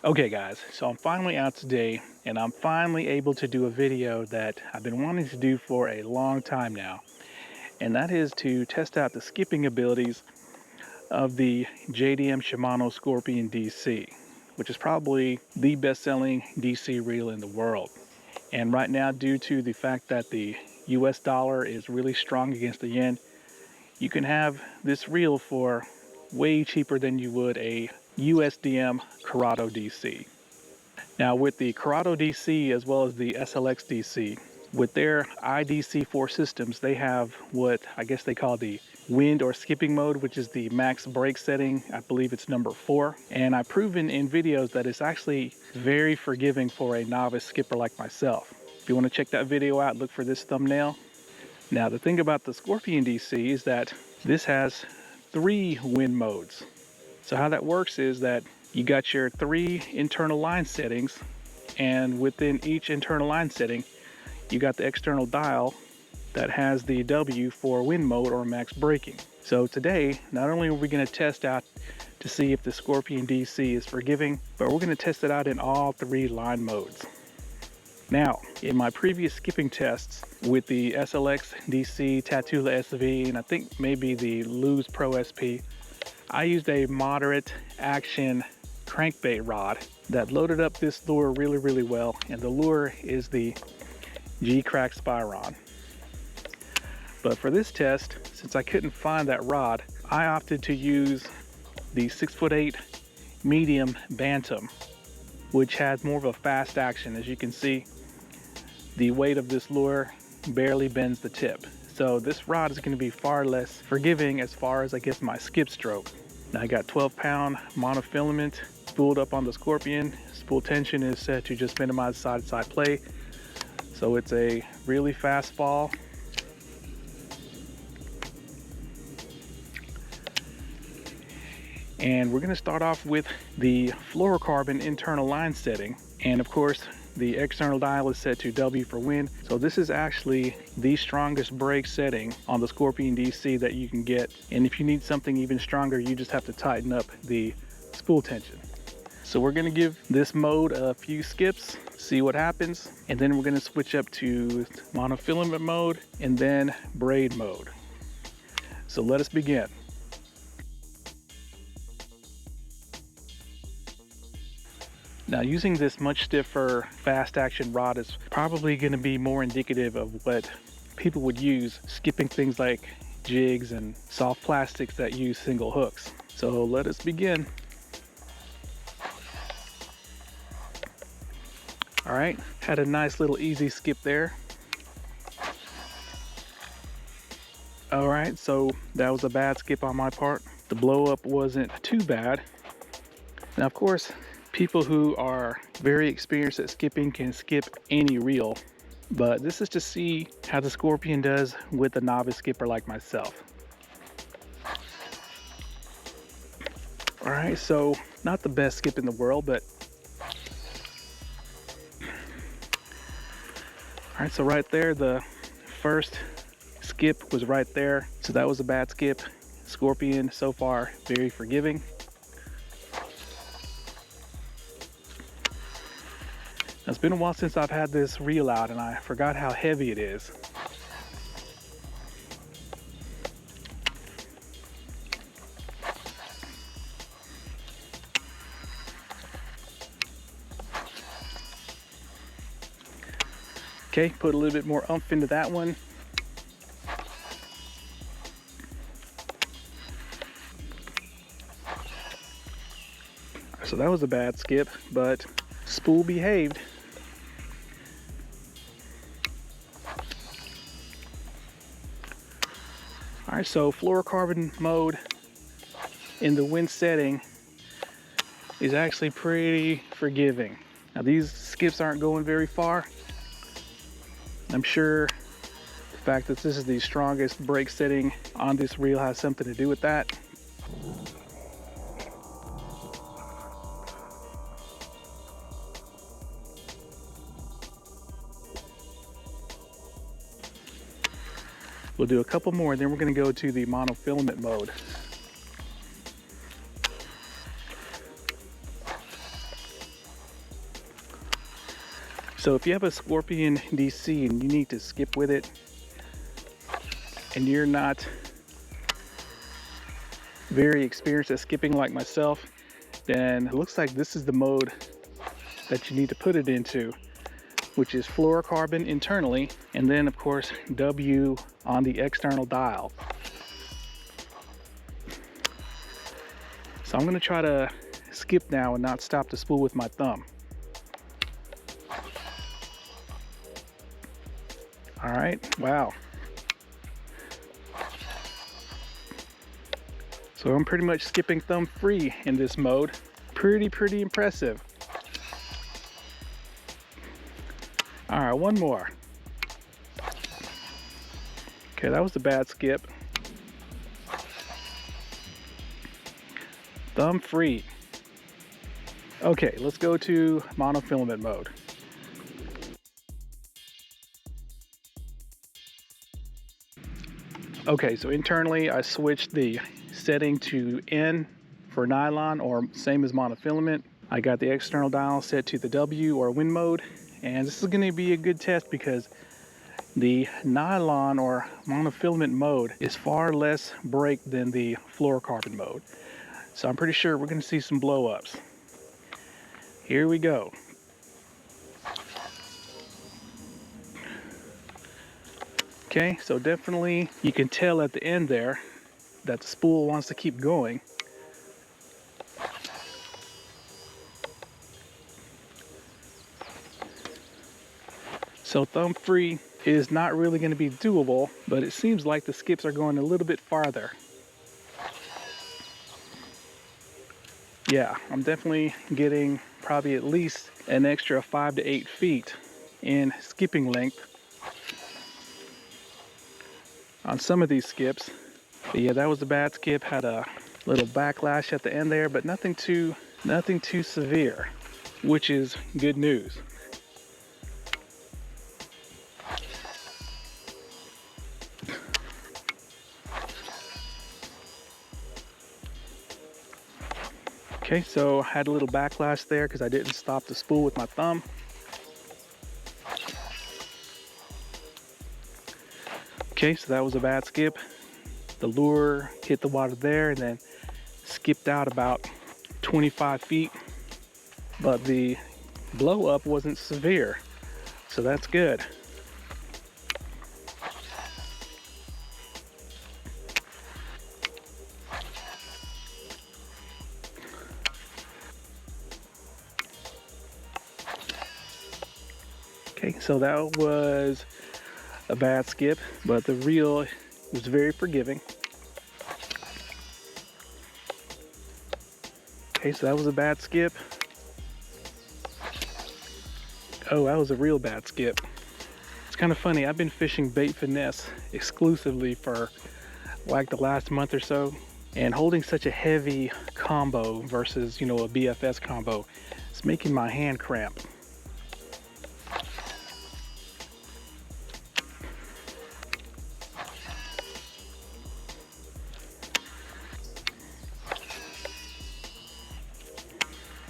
Okay guys, so I'm finally out today and I'm finally able to do a video that I've been wanting to do for a long time now. And that is to test out the skipping abilities of the JDM Shimano Scorpion DC, which is probably the best-selling DC reel in the world. And right now, due to the fact that the US dollar is really strong against the yen, you can have this reel for way cheaper than you would a USDM CURADO DC. Now with the CURADO DC as well as the SLX DC, with their IDC4 systems, they have what I guess they call the wind or skipping mode, which is the max brake setting. I believe it's number 4. And I've proven in videos that it's actually very forgiving for a novice skipper like myself. If you want to check that video out, look for this thumbnail. Now the thing about the Scorpion DC is that this has 3 wind modes. So how that works is that you got your 3 internal line settings, and within each internal line setting, you got the external dial that has the W for wind mode or max braking. So today, not only are we going to test out to see if the Scorpion DC is forgiving, but we're going to test it out in all 3 line modes. Now, in my previous skipping tests with the SLX DC, TATULA SV, and I think maybe the LEWS Pro SP, I used a moderate action crankbait rod that loaded up this lure really well, and the lure is the G-Crack Spiron. But for this test, since I couldn't find that rod, I opted to use the 6'8" medium Bantam, which has more of a fast action. As you can see, the weight of this lure barely bends the tip. So this rod is going to be far less forgiving as far as I guess my skip stroke. Now I got 12-pound monofilament spooled up on the Scorpion. Spool tension is set to just minimize side-to-side play. So it's a really fast fall. And we're going to start off with the fluorocarbon internal line setting. And of course, the external dial is set to W for wind. So this is actually the strongest brake setting on the Scorpion DC that you can get. And if you need something even stronger, you just have to tighten up the spool tension. So we're going to give this mode a few skips, see what happens. And then we're going to switch up to monofilament mode and then braid mode. So let us begin. Now using this much stiffer fast action rod is probably going to be more indicative of what people would use skipping things like jigs and soft plastics that use single hooks. So let us begin. Alright, had a nice little easy skip there. Alright, so that was a bad skip on my part. The blow up wasn't too bad. Now of course, people who are very experienced at skipping can skip any reel, but this is to see how the Scorpion does with a novice skipper like myself. All right, so not the best skip in the world, but all right, so right there, the first skip was right there. So that was a bad skip. Scorpion so far very forgiving. It's been a while since I've had this reel out and I forgot how heavy it is. Okay, put a little bit more oomph into that one. So that was a bad skip, but spool behaved. All right, so fluorocarbon mode in the wind setting is actually pretty forgiving. Now these skips aren't going very far. I'm sure the fact that this is the strongest brake setting on this reel has something to do with that. We'll do a couple more, and then we're going to go to the monofilament mode. So if you have a Scorpion DC and you need to skip with it, and you're not very experienced at skipping like myself, then it looks like this is the mode that you need to put it into, which is fluorocarbon internally, and then of course W on the external dial. So I'm going to try to skip now and not stop the spool with my thumb. All right, wow. So I'm pretty much skipping thumb free in this mode. Pretty impressive. All right, one more. Okay, that was a bad skip. Thumb free. Okay, let's go to monofilament mode. Okay, so internally I switched the setting to N for nylon, or same as monofilament. I got the external dial set to the W or wind mode, and this is going to be a good test because the nylon or monofilament mode is far less break than the fluorocarbon mode. So I'm pretty sure we're going to see some blow ups. Here we go. Okay, so definitely you can tell at the end there that the spool wants to keep going. So thumb free is not really going to be doable, but it seems like the skips are going a little bit farther. Yeah, I'm definitely getting probably at least an extra 5 to 8 feet in skipping length on some of these skips. But yeah, that was a bad skip. Had a little backlash at the end there, but nothing too severe, which is good news. Okay, so I had a little backlash there because I didn't stop the spool with my thumb. Okay, so that was a bad skip. The lure hit the water there and then skipped out about 25 feet, but the blow up wasn't severe, so that's good. Okay, so that was a bad skip, but the reel was very forgiving. Okay, so that was a bad skip. Oh, that was a real bad skip. It's kind of funny, I've been fishing bait finesse exclusively for like the last month or so, and holding such a heavy combo versus, you know, a BFS combo, it's making my hand cramp.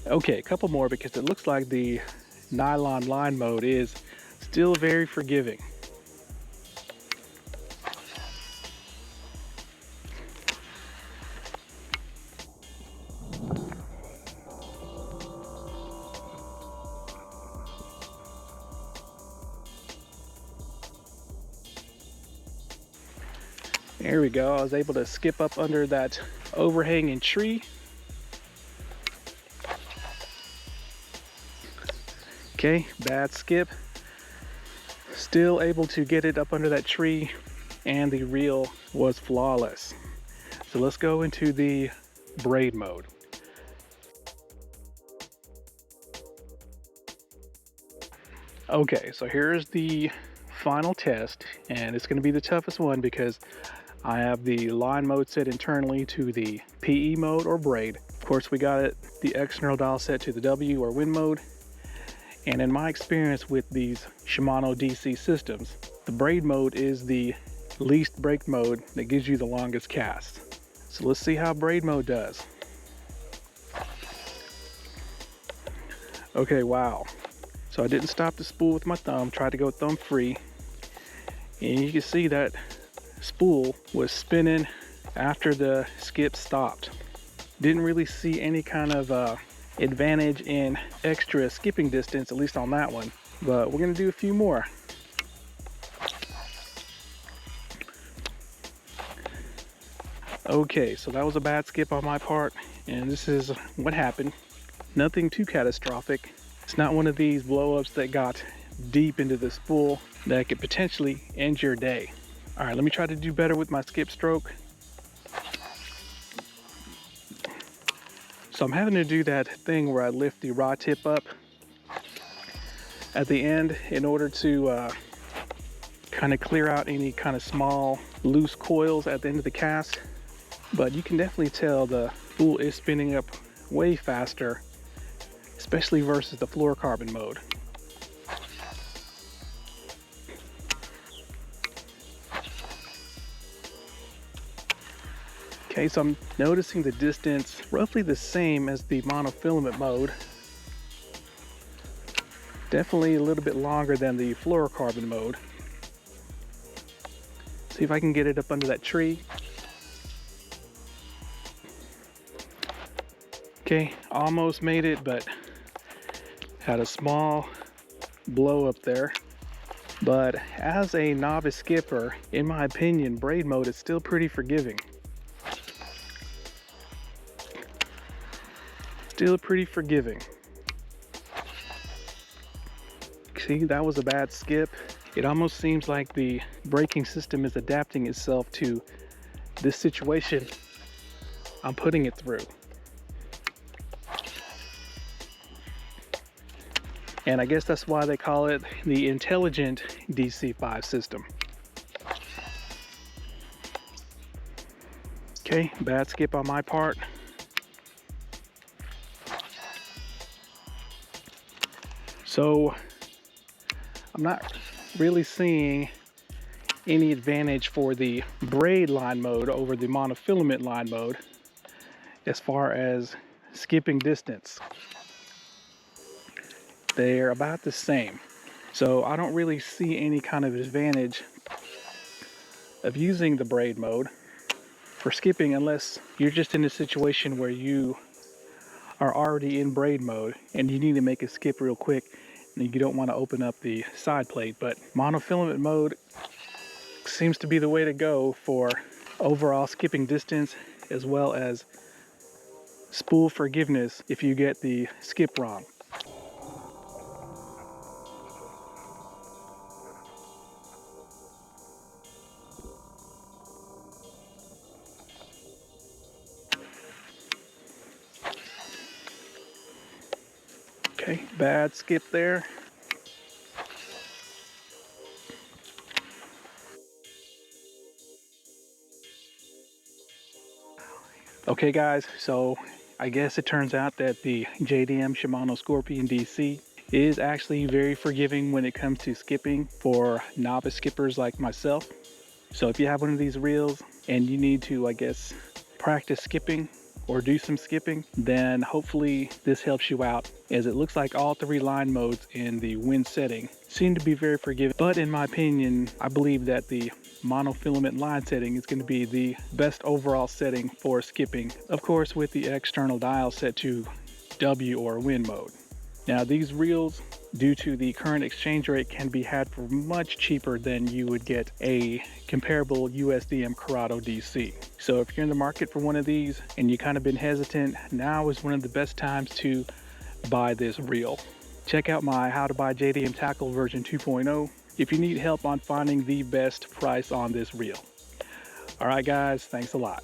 Okay, a couple more because it looks like the nylon line mode is still very forgiving. There we go. I was able to skip up under that overhanging tree. Okay, bad skip. Still able to get it up under that tree, and the reel was flawless. So let's go into the braid mode. Okay, so here's the final test, and it's going to be the toughest one because I have the line mode set internally to the PE mode or braid. Of course, we got it the external dial set to the W or wind mode. And in my experience with these Shimano DC systems, the braid mode is the least break mode that gives you the longest cast. So let's see how braid mode does. Okay, wow. So I didn't stop the spool with my thumb, tried to go thumb free. And you can see that spool was spinning after the skip stopped. Didn't really see any kind of advantage in extra skipping distance, at least on that one. But we're gonna do a few more. Okay, so that was a bad skip on my part, and this is what happened. Nothing too catastrophic. It's not one of these blow-ups that got deep into the spool that could potentially end your day. All right, let me try to do better with my skip stroke. So I'm having to do that thing where I lift the rod tip up at the end in order to kind of clear out any kind of small loose coils at the end of the cast. But you can definitely tell the spool is spinning up way faster, especially versus the fluorocarbon mode. Okay, so I'm noticing the distance roughly the same as the monofilament mode. Definitely a little bit longer than the fluorocarbon mode. See if I can get it up under that tree. Okay, almost made it, but had a small blow up there. But as a novice skipper, in my opinion, braid mode is still pretty forgiving. Still pretty forgiving. See, that was a bad skip. It almost seems like the braking system is adapting itself to this situation I'm putting it through. And I guess that's why they call it the intelligent DC5 system. Okay, bad skip on my part. So I'm not really seeing any advantage for the braid line mode over the monofilament line mode as far as skipping distance. They're about the same. So I don't really see any kind of advantage of using the braid mode for skipping unless you're just in a situation where you are already in braid mode and you need to make a skip real quick and you don't want to open up the side plate. But monofilament mode seems to be the way to go for overall skipping distance as well as spool forgiveness if you get the skip wrong. Okay, bad skip there. Okay guys, so I guess it turns out that the JDM Shimano Scorpion DC is actually very forgiving when it comes to skipping for novice skippers like myself. So if you have one of these reels and you need to, I guess, practice skipping or do some skipping, then hopefully this helps you out, as it looks like all three line modes in the wind setting seem to be very forgiving. But in my opinion, I believe that the monofilament line setting is going to be the best overall setting for skipping, of course with the external dial set to W or wind mode. Now these reels, due to the current exchange rate, can be had for much cheaper than you would get a comparable USDM CURADO DC. So if you're in the market for one of these and you kind of been hesitant, now is one of the best times to buy this reel. Check out my How to Buy JDM Tackle version 2.0 if you need help on finding the best price on this reel. All right guys, thanks a lot.